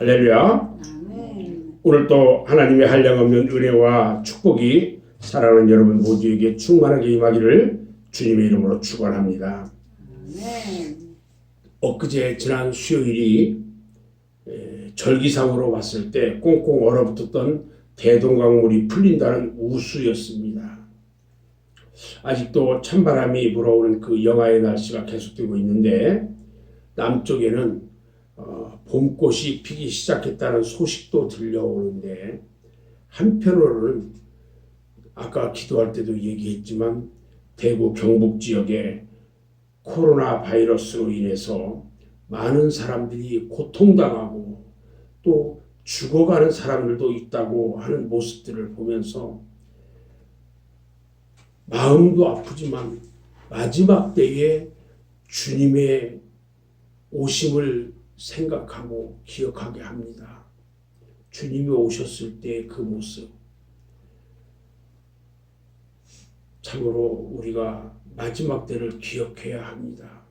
할렐루야. 아멘. 오늘 또 하나님의 한량없는 은혜와 축복이 사랑하는 여러분 모두에게 충만하게 임하기를 주님의 이름으로 축원합니다. 아멘. 엊그제 지난 수요일이 절기상으로 봤을 때 꽁꽁 얼어붙었던 대동강물이 풀린다는 우수였습니다. 아직도 찬바람이 불어오는 그 영하의 날씨가 계속되고 있는데 남쪽에는 봄꽃이 피기 시작했다는 소식도 들려오는데 한편으로는 아까 기도할 때도 얘기했지만 대구 경북 지역에 코로나 바이러스로 인해서 많은 사람들이 고통당하고 또 죽어가는 사람들도 있다고 하는 모습들을 보면서 마음도 아프지만 마지막 때에 주님의 오심을 생각하고 기억하게 합니다. 주님이 오셨을 때 그 모습, 참으로 우리가 마지막 때를 기억해야 합니다.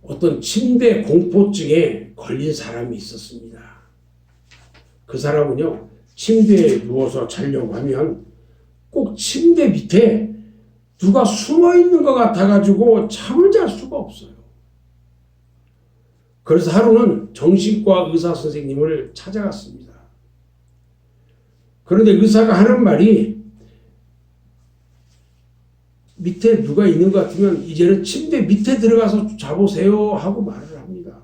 어떤 침대 공포증에 걸린 사람이 있었습니다. 그 사람은요, 침대에 누워서 자려고 하면 꼭 침대 밑에 누가 숨어 있는 것 같아가지고 잠을 잘 수가 없어요. 그래서 하루는 정신과 의사 선생님을 찾아갔습니다. 그런데 의사가 하는 말이 밑에 누가 있는 것 같으면 이제는 침대 밑에 들어가서 자보세요 하고 말을 합니다.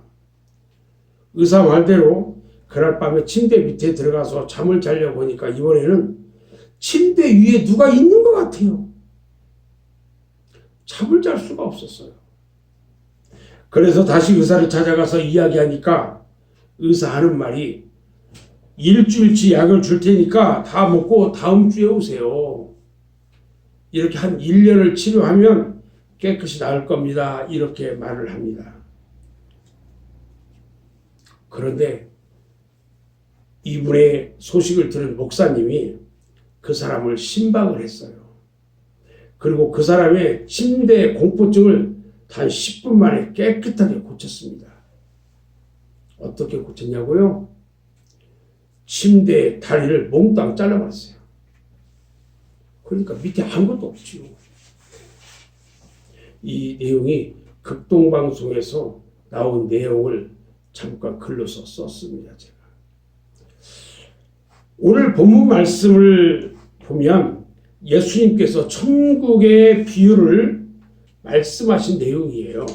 의사 말대로 그날 밤에 침대 밑에 들어가서 잠을 자려고 하니까 이번에는 침대 위에 누가 있는 것 같아요. 잠을 잘 수가 없었어요. 그래서 다시 의사를 찾아가서 이야기하니까 의사 하는 말이 일주일치 약을 줄 테니까 다 먹고 다음 주에 오세요. 이렇게 한 1년을 치료하면 깨끗이 나을 겁니다. 이렇게 말을 합니다. 그런데 이분의 소식을 들은 목사님이 그 사람을 신방을 했어요. 그리고 그 사람의 침대 공포증을 단 10분 만에 깨끗하게 고쳤습니다. 어떻게 고쳤냐고요? 침대 다리를 몽땅 잘라버렸어요. 그러니까 밑에 아무것도 없지요. 이 내용이 극동방송에서 나온 내용을 잠깐 글로서 썼습니다. 제가. 오늘 본문 말씀을 보면 예수님께서 천국의 비유를 말씀하신 내용이에요.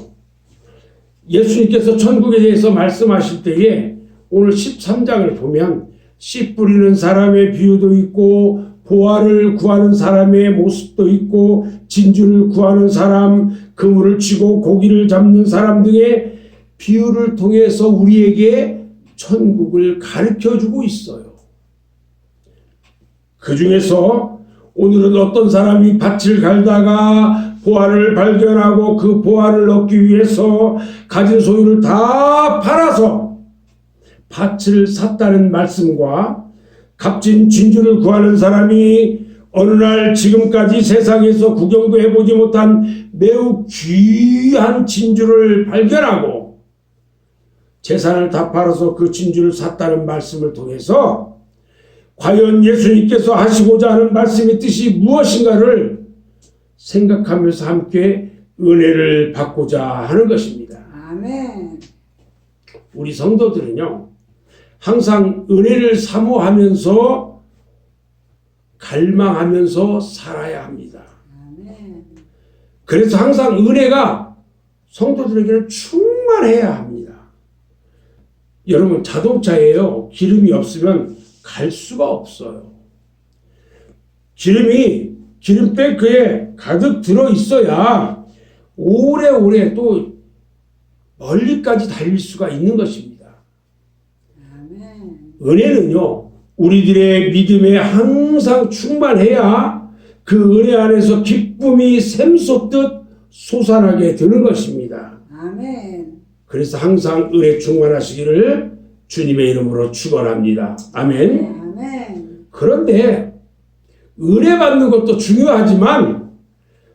예수님께서 천국에 대해서 말씀하실 때에 오늘 13장을 보면 씨 뿌리는 사람의 비유도 있고 보화를 구하는 사람의 모습도 있고 진주를 구하는 사람, 그물을 치고 고기를 잡는 사람 등의 비유를 통해서 우리에게 천국을 가르쳐주고 있어요. 그 중에서 오늘은 어떤 사람이 밭을 갈다가 보화를 발견하고 그 보화를 얻기 위해서 가진 소유를 다 팔아서 밭을 샀다는 말씀과 값진 진주를 구하는 사람이 어느 날 지금까지 세상에서 구경도 해보지 못한 매우 귀한 진주를 발견하고 재산을 다 팔아서 그 진주를 샀다는 말씀을 통해서 과연 예수님께서 하시고자 하는 말씀의 뜻이 무엇인가를 생각하면서 함께 은혜를 받고자 하는 것입니다. 아멘. 우리 성도들은요, 항상 은혜를 사모하면서 갈망하면서 살아야 합니다. 아멘. 그래서 항상 은혜가 성도들에게는 충만해야 합니다. 여러분, 자동차예요. 기름이 없으면 갈 수가 없어요. 기름이 기름 탱크에 가득 들어 있어야 오래오래 또 멀리까지 달릴 수가 있는 것입니다. 아멘. 은혜는요, 우리들의 믿음에 항상 충만해야 그 은혜 안에서 기쁨이 샘솟듯 솟아나게 되는 것입니다. 아멘. 그래서 항상 은혜 충만하시기를 주님의 이름으로 축원합니다. 아멘. 아멘. 그런데 은혜 받는 것도 중요하지만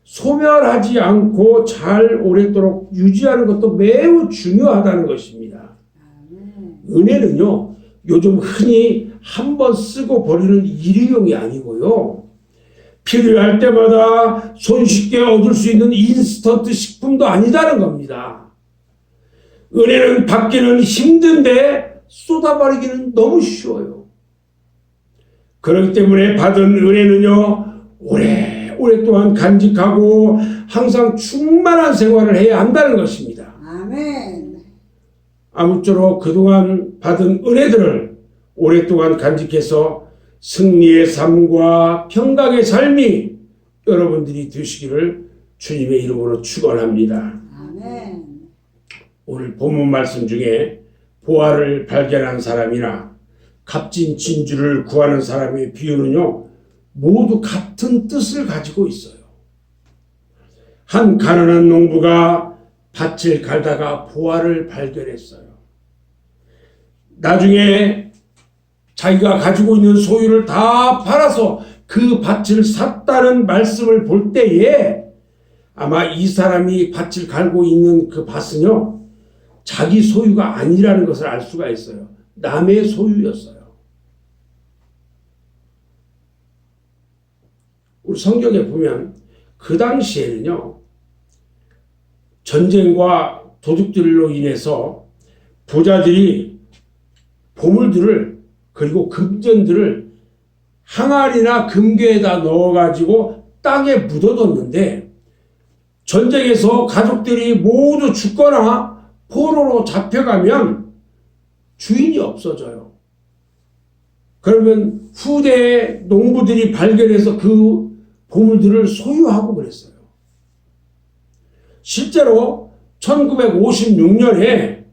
소멸하지 않고 잘 오랫도록 유지하는 것도 매우 중요하다는 것입니다. 은혜는요, 요즘 흔히 한번 쓰고 버리는 일회용이 아니고요, 필요할 때마다 손쉽게 얻을 수 있는 인스턴트 식품도 아니다는 겁니다. 은혜는 받기는 힘든데 쏟아버리기는 너무 쉬워요. 그렇기 때문에 받은 은혜는요, 오랫동안 간직하고 항상 충만한 생활을 해야 한다는 것입니다. 아멘. 아무쪼록 그동안 받은 은혜들을 오랫동안 간직해서 승리의 삶과 평강의 삶이 여러분들이 되시기를 주님의 이름으로 축원합니다. 아멘. 오늘 본문 말씀 중에 보화를 발견한 사람이나 값진 진주를 구하는 사람의 비유는요, 모두 같은 뜻을 가지고 있어요. 한 가난한 농부가 밭을 갈다가 보화를 발견했어요. 나중에 자기가 가지고 있는 소유를 다 팔아서 그 밭을 샀다는 말씀을 볼 때에 아마 이 사람이 밭을 갈고 있는 그 밭은요, 자기 소유가 아니라는 것을 알 수가 있어요. 남의 소유였어요. 우리 성경에 보면 그 당시에는요, 전쟁과 도둑들로 인해서 부자들이 보물들을 그리고 금전들을 항아리나 금괴에다 넣어가지고 땅에 묻어뒀는데, 전쟁에서 가족들이 모두 죽거나 포로로 잡혀가면 주인이 없어져요. 그러면 후대에 농부들이 발견해서 그 보물들을 소유하고 그랬어요. 실제로 1956년에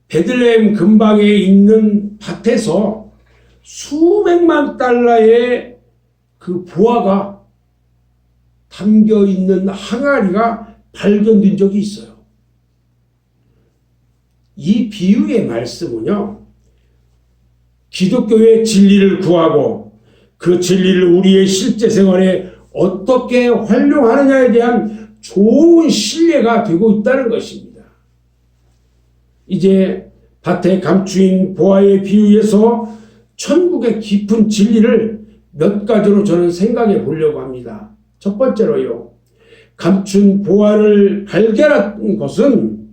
베들레헴 근방에 있는 밭에서 수백만 달러의 그 보화가 담겨 있는 항아리가 발견된 적이 있어요. 이 비유의 말씀은요, 기독교의 진리를 구하고 그 진리를 우리의 실제 생활에 어떻게 활용하느냐에 대한 좋은 신뢰가 되고 있다는 것입니다. 이제 밭에 감추인 보화의 비유에서 천국의 깊은 진리를 몇 가지로 저는 생각해 보려고 합니다. 첫 번째로요, 감춘 보화를 발견한 것은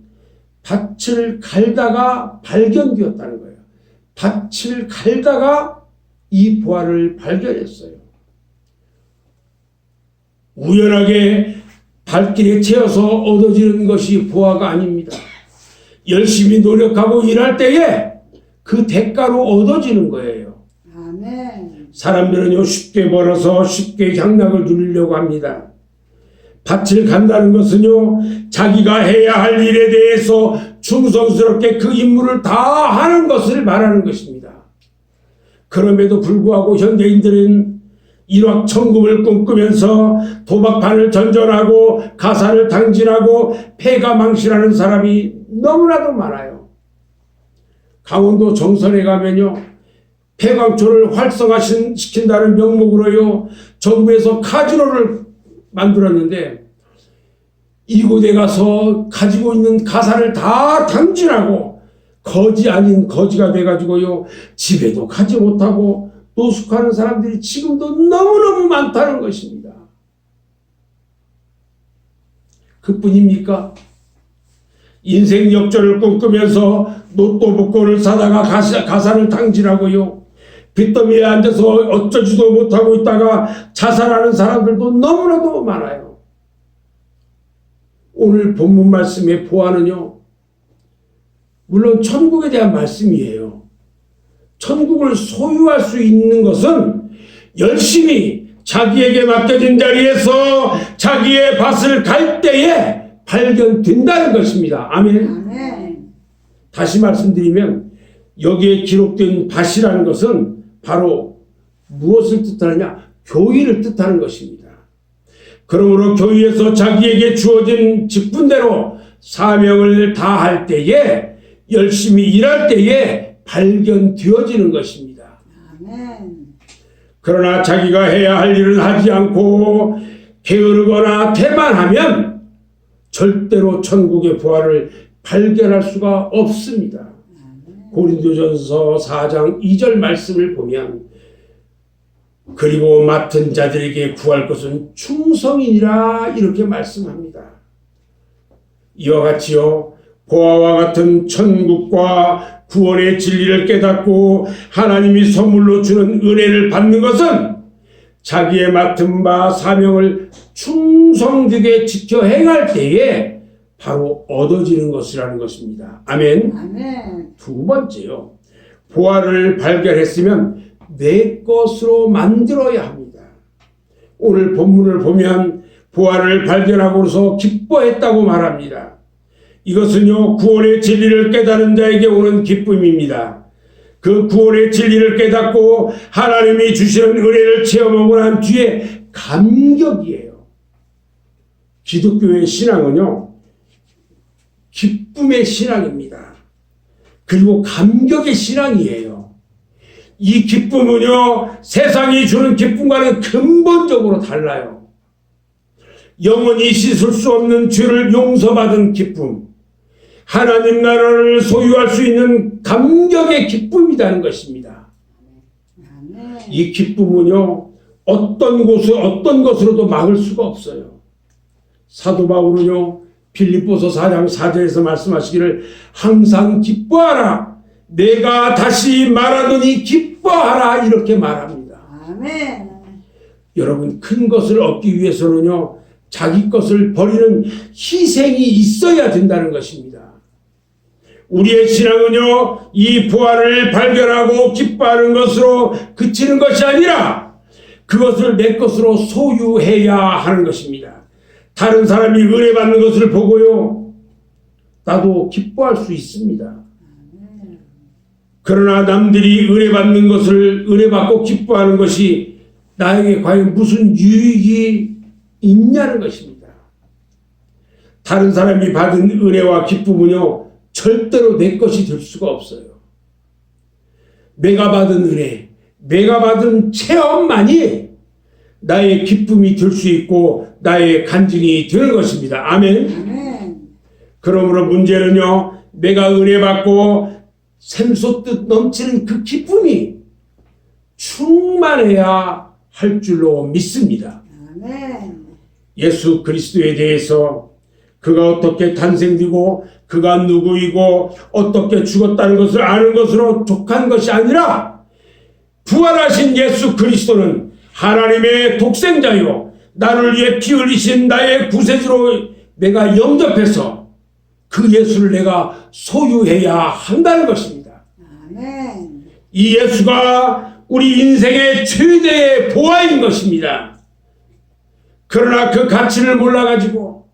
밭을 갈다가 발견되었다는 거예요. 밭을 갈다가 이 보화를 발견했어요. 우연하게 발길에 채어서 얻어지는 것이 보화가 아닙니다. 열심히 노력하고 일할 때에 그 대가로 얻어지는 거예요. 아멘. 사람들은요, 쉽게 벌어서 쉽게 향락을 누리려고 합니다. 밭을 간다는 것은요, 자기가 해야 할 일에 대해서 충성스럽게 그 임무를 다 하는 것을 말하는 것입니다. 그럼에도 불구하고 현대인들은 일확천금을 꿈꾸면서 도박판을 전전하고 가사를 당진하고 패가망신하는 사람이 너무나도 많아요. 강원도 정선에 가면요, 폐광초를 활성화시킨다는 명목으로요, 정부에서 카지노를 만들었는데, 이곳에 가서 가지고 있는 가사를 다 당진하고 거지 아닌 거지가 돼가지고요, 집에도 가지 못하고 노숙하는 사람들이 지금도 너무너무 많다는 것입니다. 그뿐입니까? 인생 역전을 꿈꾸면서 로또 복권을 사다가 가사를 당진하고요, 빚더미에 앉아서 어쩌지도 못하고 있다가 자살하는 사람들도 너무나도 많아요. 오늘 본문 말씀의 보화는요, 물론 천국에 대한 말씀이에요. 천국을 소유할 수 있는 것은 열심히 자기에게 맡겨진 자리에서 자기의 밭을 갈 때에 발견된다는 것입니다. 아멘. 아멘. 다시 말씀드리면 여기에 기록된 밭이라는 것은 바로 무엇을 뜻하느냐? 교회를 뜻하는 것입니다. 그러므로 교회에서 자기에게 주어진 직분대로 사명을 다할 때에, 열심히 일할 때에 발견되어지는 것입니다. 아멘. 그러나 자기가 해야 할 일을 하지 않고 게으르거나 태만하면 절대로 천국의 부활을 발견할 수가 없습니다. 고린도전서 4장 2절 말씀을 보면 그리고 맡은 자들에게 구할 것은 충성이니라 이렇게 말씀합니다. 이와 같이요 보아와 같은 천국과 구원의 진리를 깨닫고 하나님이 선물로 주는 은혜를 받는 것은 자기의 맡은 바 사명을 충성되게 지켜 행할 때에 바로 얻어지는 것이라는 것입니다. 아멘. 아멘. 두 번째요. 부활을 발견했으면 내 것으로 만들어야 합니다. 오늘 본문을 보면 부활을 발견하고서 기뻐했다고 말합니다. 이것은요 구원의 진리를 깨닫는 자에게 오는 기쁨입니다. 그 구원의 진리를 깨닫고 하나님이 주시는 은혜를 체험하고 난 뒤에 감격이에요. 기독교의 신앙은요 기쁨의 신앙입니다. 그리고 감격의 신앙이에요. 이 기쁨은요 세상이 주는 기쁨과는 근본적으로 달라요. 영원히 씻을 수 없는 죄를 용서받은 기쁨, 하나님 나라를 소유할 수 있는 감격의 기쁨이라는 것입니다. 아멘. 이 기쁨은요 어떤 것으로도 막을 수가 없어요. 사도 바울은요 빌립보서 4장 4절에서 말씀하시기를 항상 기뻐하라 내가 다시 말하더니 기뻐하라 이렇게 말합니다. 아멘. 여러분 큰 것을 얻기 위해서는요 자기 것을 버리는 희생이 있어야 된다는 것입니다. 우리의 신앙은요 이 부활을 발견하고 기뻐하는 것으로 그치는 것이 아니라 그것을 내 것으로 소유해야 하는 것입니다. 다른 사람이 은혜 받는 것을 보고요 나도 기뻐할 수 있습니다. 그러나 남들이 은혜 받는 것을 은혜 받고 기뻐하는 것이 나에게 과연 무슨 유익이 있냐는 것입니다. 다른 사람이 받은 은혜와 기쁨은요 절대로 내 것이 될 수가 없어요. 내가 받은 은혜, 내가 받은 체험만이 나의 기쁨이 될 수 있고 나의 간증이 되는 것입니다. 아멘. 아멘. 그러므로 문제는요 내가 은혜 받고 샘솟듯 넘치는 그 기쁨이 충만해야 할 줄로 믿습니다. 아멘. 예수 그리스도에 대해서 그가 어떻게 탄생되고 그가 누구이고 어떻게 죽었다는 것을 아는 것으로 족한 것이 아니라 부활하신 예수 그리스도는 하나님의 독생자요 나를 위해 피 흘리신 나의 구세주로 내가 영접해서 그 예수를 내가 소유해야 한다는 것입니다. 아멘. 이 예수가 우리 인생의 최대의 보화인 것입니다. 그러나 그 가치를 몰라가지고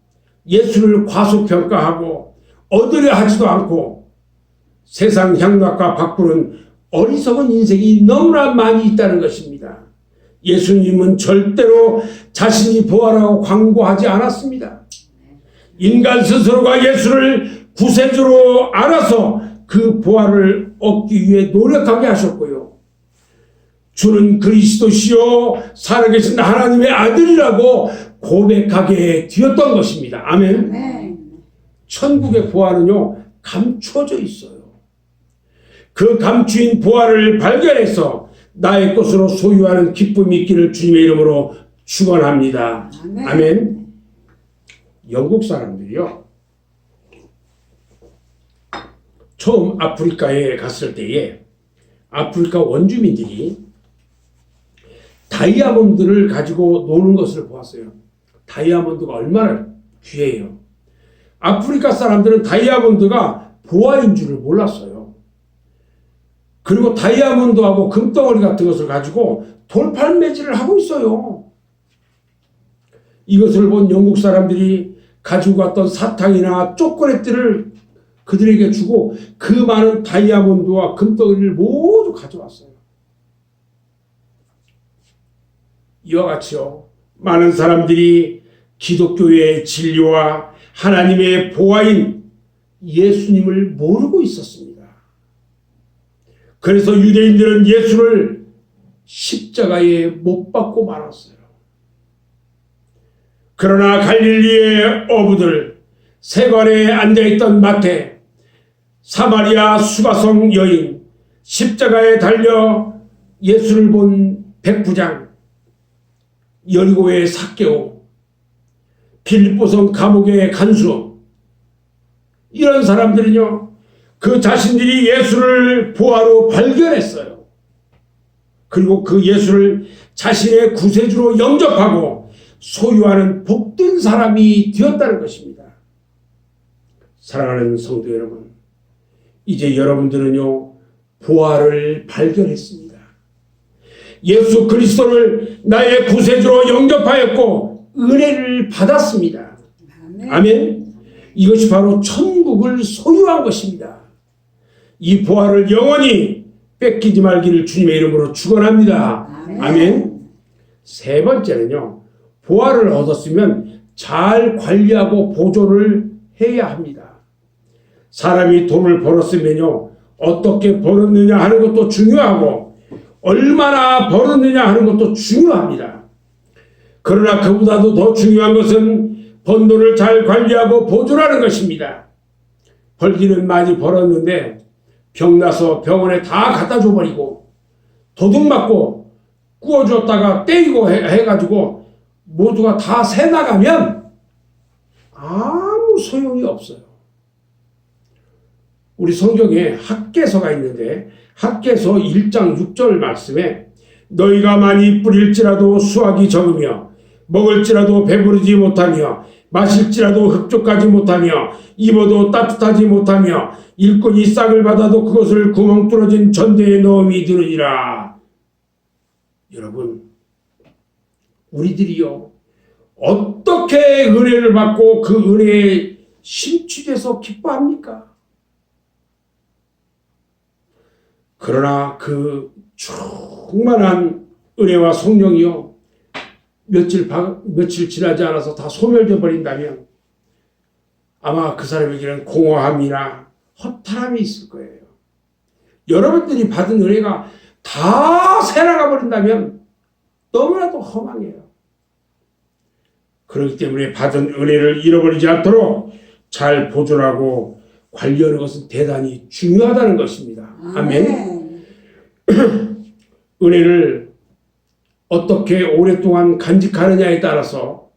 예수를 과소평가하고 얻으려 하지도 않고 세상 향락과 바꾸는 어리석은 인생이 너무나 많이 있다는 것입니다. 예수님은 절대로 자신이 부활하고 광고하지 않았습니다. 인간 스스로가 예수를 구세주로 알아서 그 부활을 얻기 위해 노력하게 하셨고요. 주는 그리스도시요 살아계신 하나님의 아들이라고 고백하게 되었던 것입니다. 아멘. 아멘. 천국의 부활은요 감춰져 있어요. 그 감추인 부활을 발견해서 나의 것으로 소유하는 기쁨이 있기를 주님의 이름으로 축원합니다. 아멘. 아멘. 영국 사람들이요 처음 아프리카에 갔을 때에 아프리카 원주민들이 다이아몬드를 가지고 노는 것을 보았어요. 다이아몬드가 얼마나 귀해요. 아프리카 사람들은 다이아몬드가 보화인 줄을 몰랐어요. 그리고 다이아몬드하고 금덩어리 같은 것을 가지고 돌팔매질을 하고 있어요. 이것을 본 영국 사람들이 가지고 갔던 사탕이나 초콜릿들을 그들에게 주고 그 많은 다이아몬드와 금덩어리를 모두 가져왔어요. 이와 같이요 많은 사람들이 기독교의 진리와 하나님의 보화인 예수님을 모르고 있었습니다. 그래서 유대인들은 예수를 십자가에 못 박고 말았어요. 그러나 갈릴리의 어부들, 세관에 앉아있던 마태, 사마리아 수가성 여인, 십자가에 달려 예수를 본 백부장, 여리고의 삭개오, 빌립보성 감옥의 간수, 이런 사람들은요, 그 자신들이 예수를 보화로 발견했어요. 그리고 그 예수를 자신의 구세주로 영접하고 소유하는 복된 사람이 되었다는 것입니다. 사랑하는 성도 여러분, 이제 여러분들은요, 보화를 발견했습니다. 예수 그리스도를 나의 구세주로 영접하였고 은혜를 받았습니다. 아멘. 이것이 바로 천국을 소유한 것입니다. 이 보화를 영원히 뺏기지 말기를 주님의 이름으로 축원합니다. 아멘. 세 번째는요, 보화를 얻었으면 잘 관리하고 보존을 해야 합니다. 사람이 돈을 벌었으면요, 어떻게 벌었느냐 하는 것도 중요하고 얼마나 벌었느냐 하는 것도 중요합니다. 그러나 그보다도 더 중요한 것은 번 돈을 잘 관리하고 보존하는 것입니다. 벌기는 많이 벌었는데 병나서 병원에 다 갖다 줘버리고 도둑맞고 구워줬다가 떼이고 해가지고 모두가 다 새나가면 아무 소용이 없어요. 우리 성경에 학개서가 있는데 학개서 1장 6절 말씀에 너희가 많이 뿌릴지라도 수확이 적으며 먹을지라도 배부르지 못하며 마실지라도 흡족하지 못하며 입어도 따뜻하지 못하며 일꾼이 싹을 받아도 그것을 구멍 뚫어진 전대에 넣음이 들으리라. 여러분, 우리들이요, 어떻게 은혜를 받고 그 은혜에 심취돼서 기뻐합니까? 그러나 그 충만한 은혜와 성령이요, 며칠 지나지 않아서 다 소멸돼 버린다면 아마 그 사람에게는 공허함이나 허탈함이 있을 거예요. 여러분들이 받은 은혜가 다 새나가 버린다면 너무나도 허망해요. 그렇기 때문에 받은 은혜를 잃어버리지 않도록 잘 보존하고 관리하는 것은 대단히 중요하다는 것입니다. 아멘. 은혜를 어떻게 오랫동안 간직하느냐에 따라서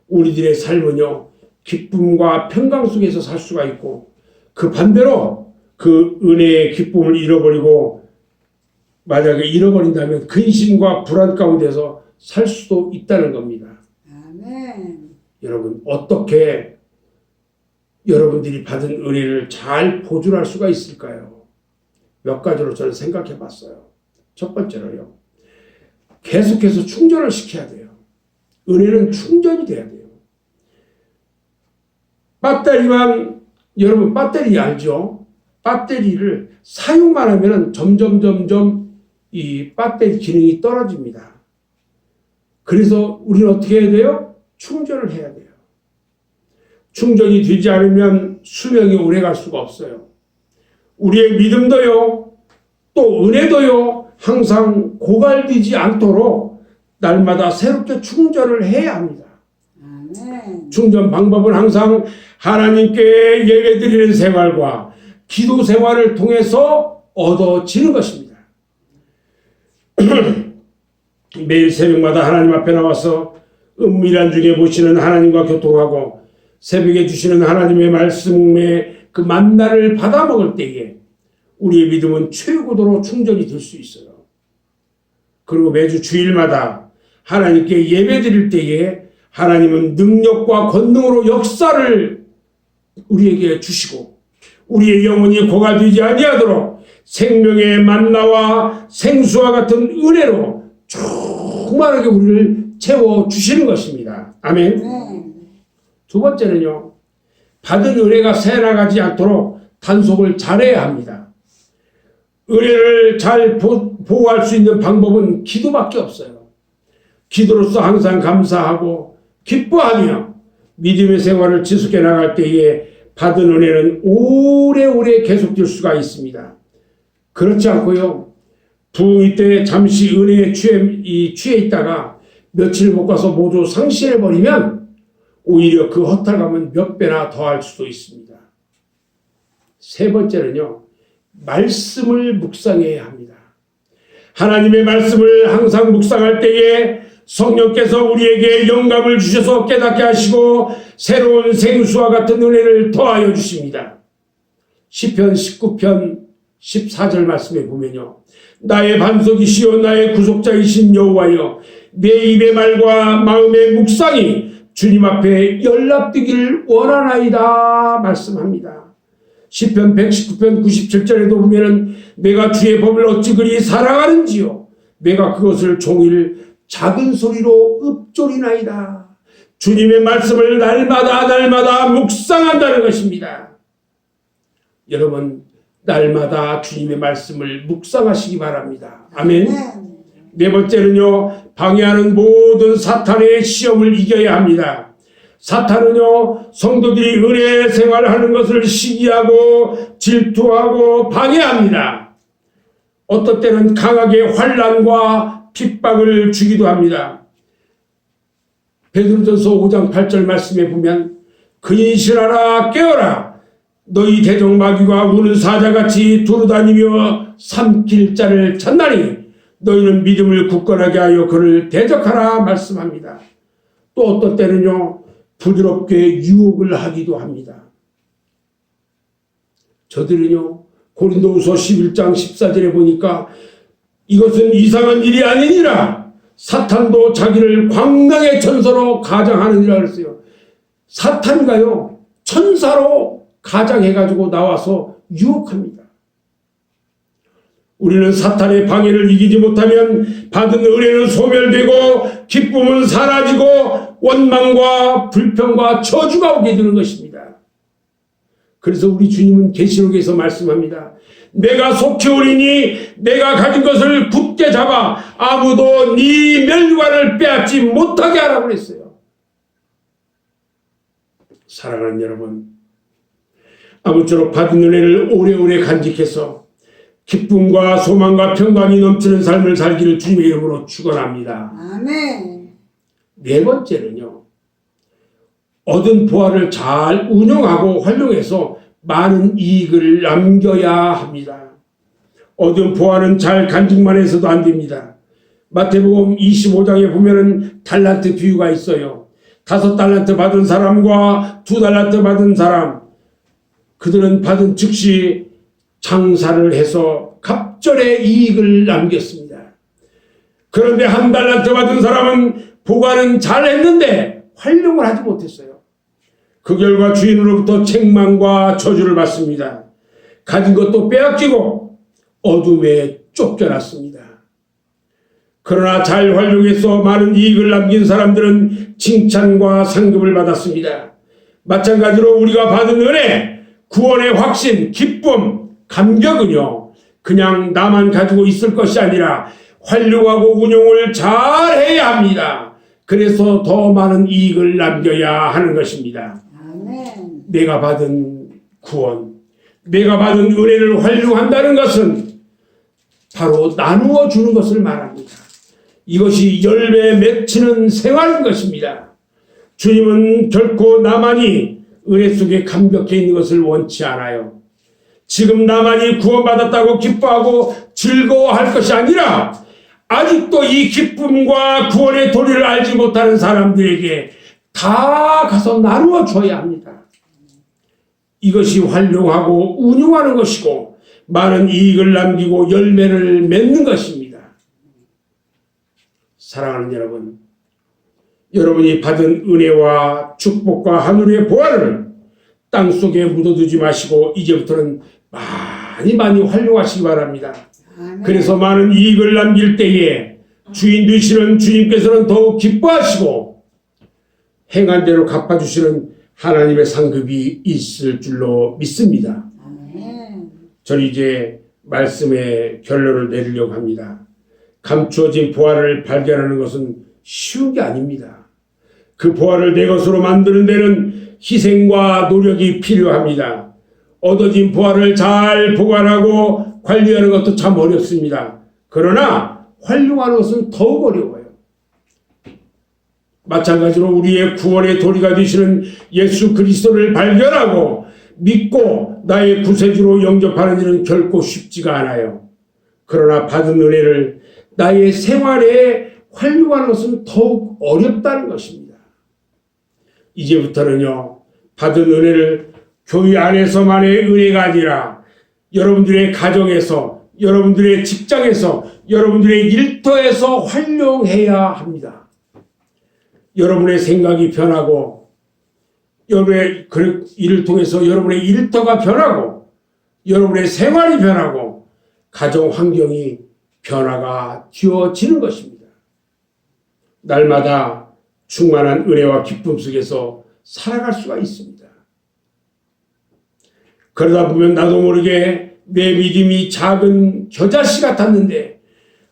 우리들의 삶은요, 기쁨과 평강 속에서 살 수가 있고, 그 반대로 그 은혜의 기쁨을 잃어버리고 만약에 잃어버린다면 근심과 불안 가운데서 살 수도 있다는 겁니다. 아멘. 여러분, 어떻게 여러분들이 받은 은혜를 잘 보존할 수가 있을까요? 몇 가지로 저는 생각해 봤어요. 첫 번째로요, 계속해서 충전을 시켜야 돼요. 은혜는 충전이 돼야 돼요. 배터리만, 여러분 배터리 알죠? 배터리를 사용만 하면 점점 이 배터리 기능이 떨어집니다. 그래서 우리는 어떻게 해야 돼요? 충전을 해야 돼요. 충전이 되지 않으면 수명이 오래 갈 수가 없어요. 우리의 믿음도요, 또 은혜도요, 항상 고갈되지 않도록 날마다 새롭게 충전을 해야 합니다. 아멘. 충전 방법은 항상 하나님께 예배드리는 생활과 기도 생활을 통해서 얻어지는 것입니다. 매일 새벽마다 하나님 앞에 나와서 은밀한 중에 보시는 하나님과 교통하고 새벽에 주시는 하나님의 말씀의 그 만나를 받아 먹을 때에 우리의 믿음은 최고도로 충전이 될 수 있어요. 그리고 매주 주일마다 하나님께 예배드릴 때에 하나님은 능력과 권능으로 역사를 우리에게 주시고 우리의 영혼이 고갈되지 아니하도록 생명의 만나와 생수와 같은 은혜로 충만하게 우리를 채워주시는 것입니다. 아멘. 두 번째는요, 받은 은혜가 새나가지 않도록 단속을 잘해야 합니다. 은혜를 잘 보호할 수 있는 방법은 기도밖에 없어요. 기도로서 항상 감사하고 기뻐하며 믿음의 생활을 지속해 나갈 때에 받은 은혜는 오래오래 계속될 수가 있습니다. 그렇지 않고요, 부흥이 때 잠시 은혜에 취해 있다가 며칠 못 가서 모두 상실해버리면 오히려 그 허탈감은 몇 배나 더할 수도 있습니다. 세 번째는요, 말씀을 묵상해야 합니다. 하나님의 말씀을 항상 묵상할 때에 성령께서 우리에게 영감을 주셔서 깨닫게 하시고 새로운 생수와 같은 은혜를 더하여 주십니다. 시편 19편 14절 말씀에 보면요, 나의 반석이시여 나의 구속자이신 여호와여 내 입의 말과 마음의 묵상이 주님 앞에 연락되기를 원하나이다 말씀합니다. 시편 119편 97절에도 보면은 내가 주의 법을 어찌 그리 사랑하는지요 내가 그것을 종일 작은 소리로 읊조리나이다. 주님의 말씀을 날마다 묵상한다는 것입니다. 여러분, 날마다 주님의 말씀을 묵상하시기 바랍니다. 아멘. 네 번째는요, 방해하는 모든 사탄의 시험을 이겨야 합니다. 사탄은요, 성도들이 은혜 생활하는 것을 시기하고 질투하고 방해합니다. 어떤 때는 강하게 환난과 핍박을 주기도 합니다. 베드로전서 5장 8절 말씀에 보면 근신하라 깨어라 너희 대적 마귀가 우는 사자같이 두루다니며 삼킬 자를 찾나니 너희는 믿음을 굳건하게 하여 그를 대적하라 말씀합니다. 또 어떤 때는요, 부드럽게 유혹을 하기도 합니다. 저들은요, 고린도후서 11장 14절에 보니까 이것은 이상한 일이 아니니라 사탄도 자기를 광명의 천사로 가장하느니라 그랬어요. 사탄가요, 천사로 가장해가지고 나와서 유혹합니다. 우리는 사탄의 방해를 이기지 못하면 받은 은혜는 소멸되고 기쁨은 사라지고 원망과 불평과 저주가 오게 되는 것입니다. 그래서 우리 주님은 계시록에서 말씀합니다. 내가 속히 오리니 내가 가진 것을 굳게 잡아 아무도 네 멸관을 빼앗지 못하게 하라고 그랬어요. 사랑하는 여러분, 아무쪼록 받은 은혜를 오래오래 간직해서 기쁨과 소망과 평강이 넘치는 삶을 살기를 주님의 이름으로 축원합니다. 아멘. 네 번째는요, 얻은 보화를 잘 운용하고 활용해서 많은 이익을 남겨야 합니다. 얻은 보화는 잘 간직만 해서도 안 됩니다. 마태복음 25장에 보면은 달란트 비유가 있어요. 5달란트 받은 사람과 2달란트 받은 사람, 그들은 받은 즉시 장사를 해서 갑절의 이익을 남겼습니다. 그런데 1달란트 받은 사람은 보관은 잘했는데 활용을 하지 못했어요. 그 결과 주인으로부터 책망과 저주를 받습니다. 가진 것도 빼앗기고 어둠에 쫓겨났습니다. 그러나 잘 활용해서 많은 이익을 남긴 사람들은 칭찬과 상급을 받았습니다. 마찬가지로 우리가 받은 은혜, 구원의 확신, 기쁨, 감격은요, 그냥 나만 가지고 있을 것이 아니라 활용하고 운용을 잘 해야 합니다. 그래서 더 많은 이익을 남겨야 하는 것입니다. 아멘. 내가 받은 구원, 내가 받은 은혜를 활용한다는 것은 바로 나누어 주는 것을 말합니다. 이것이 열매 맺히는 생활인 것입니다. 주님은 결코 나만이 은혜 속에 감격해 있는 것을 원치 않아요. 지금 나만이 구원받았다고 기뻐하고 즐거워할 것이 아니라 아직도 이 기쁨과 구원의 도리를 알지 못하는 사람들에게 다 가서 나누어 줘야 합니다. 이것이 활용하고 운용하는 것이고 많은 이익을 남기고 열매를 맺는 것입니다. 사랑하는 여러분, 여러분이 받은 은혜와 축복과 하늘의 보화를 땅속에 묻어두지 마시고 이제부터는 많이 활용하시기 바랍니다. 아멘. 그래서 많은 이익을 남길 때에 주인 되시는 주님께서는 더욱 기뻐하시고 행한 대로 갚아주시는 하나님의 상급이 있을 줄로 믿습니다. 아멘. 저는 이제 말씀의 결론을 내리려고 합니다. 감추어진 보화를 발견하는 것은 쉬운 게 아닙니다. 그 보화를 내 것으로 만드는 데는 희생과 노력이 필요합니다. 얻어진 보화를 잘 보관하고 관리하는 것도 참 어렵습니다. 그러나 활용하는 것은 더욱 어려워요. 마찬가지로 우리의 구원의 도리가 되시는 예수 그리스도를 발견하고 믿고 나의 구세주로 영접하는 일은 결코 쉽지가 않아요. 그러나 받은 은혜를 나의 생활에 활용하는 것은 더욱 어렵다는 것입니다. 이제부터는요, 받은 은혜를 교회 안에서만의 은혜가 아니라 여러분들의 가정에서, 여러분들의 직장에서, 여러분들의 일터에서 활용해야 합니다. 여러분의 생각이 변하고, 여러분의 일을 통해서 여러분의 일터가 변하고, 여러분의 생활이 변하고, 가정 환경이 변화가 되어지는 것입니다. 날마다 충만한 은혜와 기쁨 속에서 살아갈 수가 있습니다. 그러다 보면 나도 모르게 내 믿음이 작은 겨자씨 같았는데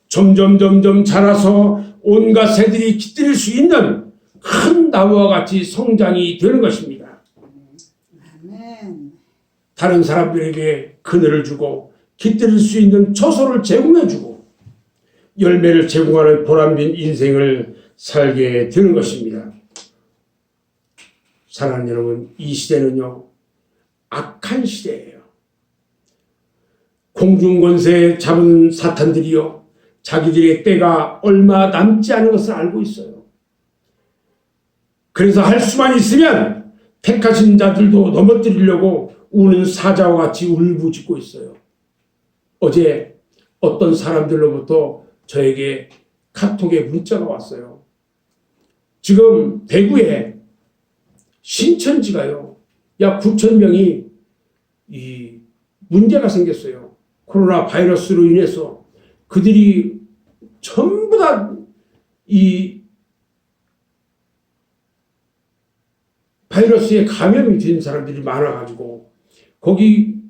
점점 자라서 온갖 새들이 깃들일 수 있는 큰 나무와 같이 성장이 되는 것입니다. 아멘. 다른 사람들에게 그늘을 주고 깃들일 수 있는 처소를 제공해주고 열매를 제공하는 보람진 인생을 살게 되는 것입니다. 사랑하는 여러분, 이 시대는요, 악한 시대예요. 공중권세 잡은 사탄들이요, 자기들의 때가 얼마 남지 않은 것을 알고 있어요. 그래서 할 수만 있으면 택하신 자들도 넘어뜨리려고 우는 사자와 같이 울부짖고 있어요. 어제 어떤 사람들로부터 저에게 카톡에 문자가 왔어요. 지금 대구에 신천지가요, 약 9,000명이 이 문제가 생겼어요. 코로나 바이러스로 인해서 그들이 전부 다 이 바이러스에 감염이 된 사람들이 많아가지고 거기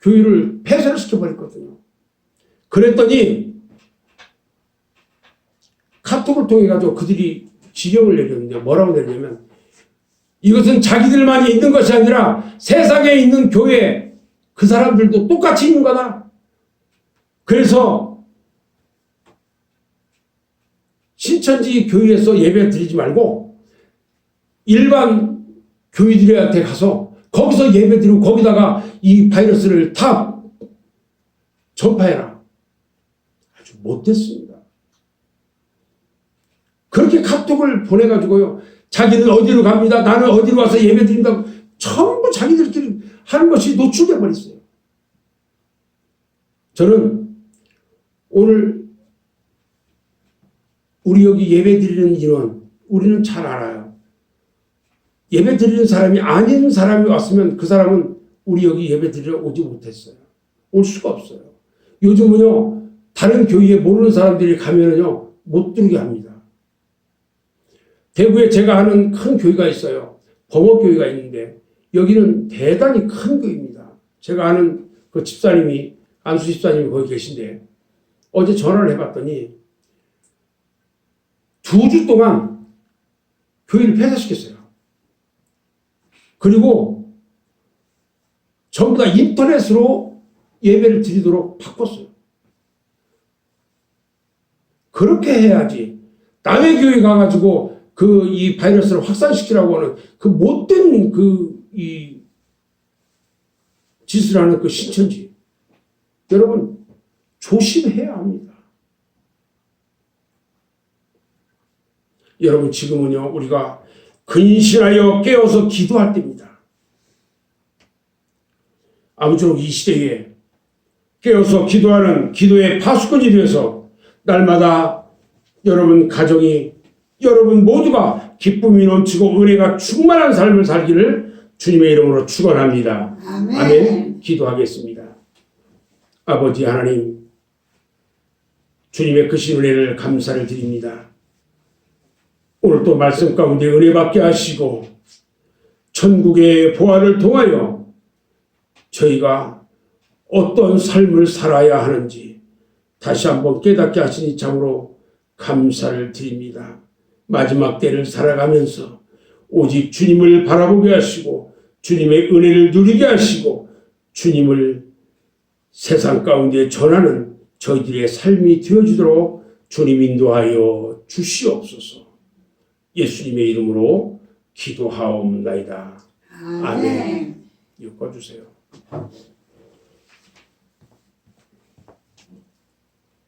교회를 폐쇄를 시켜버렸거든요. 그랬더니 카톡을 통해 가지고 그들이 지령을 내렸는데 뭐라고 내렸냐면 이것은 자기들만이 있는 것이 아니라 세상에 있는 교회 그 사람들도 똑같이 있는 거다. 그래서 신천지 교회에서 예배 드리지 말고 일반 교회들한테 가서 거기서 예배 드리고 거기다가 이 바이러스를 다 전파해라. 아주 못됐습니다. 그렇게 카톡을 보내가지고요, 자기는 어디로 갑니다, 나는 어디로 와서 예배 드린다고 전부 자기들끼리 하는 것이 노출돼 버렸어요. 저는 오늘 우리 여기 예배 드리는 인원 우리는 잘 알아요. 예배 드리는 사람이 아닌 사람이 왔으면 그 사람은 우리 여기 예배 드리러 오지 못했어요. 올 수가 없어요. 요즘은요, 다른 교회에 모르는 사람들이 가면은요, 못 들게 합니다. 대구에 제가 아는 큰 교회가 있어요. 범업교회가 있는데 여기는 대단히 큰 교회입니다. 제가 아는 그 집사님이, 안수 집사님이 거기 계신데 어제 전화를 해봤더니 2주 동안 교회를 폐쇄시켰어요. 그리고 전부 다 인터넷으로 예배를 드리도록 바꿨어요. 그렇게 해야지 남의 교회 가가지고 이 바이러스를 확산시키라고 하는 그 못된 이 짓을 하는 그 신천지. 여러분, 조심해야 합니다. 여러분, 지금은요, 우리가 근신하여 깨어서 기도할 때입니다. 아무쪼록 이 시대에 깨어서 기도하는 기도의 파수꾼이 되어서 날마다 여러분 가정이, 여러분 모두가 기쁨이 넘치고 은혜가 충만한 삶을 살기를 주님의 이름으로 축원합니다. 아멘. 아멘. 기도하겠습니다. 아버지 하나님, 주님의 크신 은혜를 감사를 드립니다. 오늘 또 말씀 가운데 은혜 받게 하시고 천국의 보화를 통하여 저희가 어떤 삶을 살아야 하는지 다시 한번 깨닫게 하시니 참으로 감사를 드립니다. 마지막 때를 살아가면서 오직 주님을 바라보게 하시고 주님의 은혜를 누리게 하시고 주님을 세상 가운데 전하는 저희들의 삶이 되어지도록 주님 인도하여 주시옵소서. 예수님의 이름으로 기도하옵나이다. 아멘. 엮어주세요.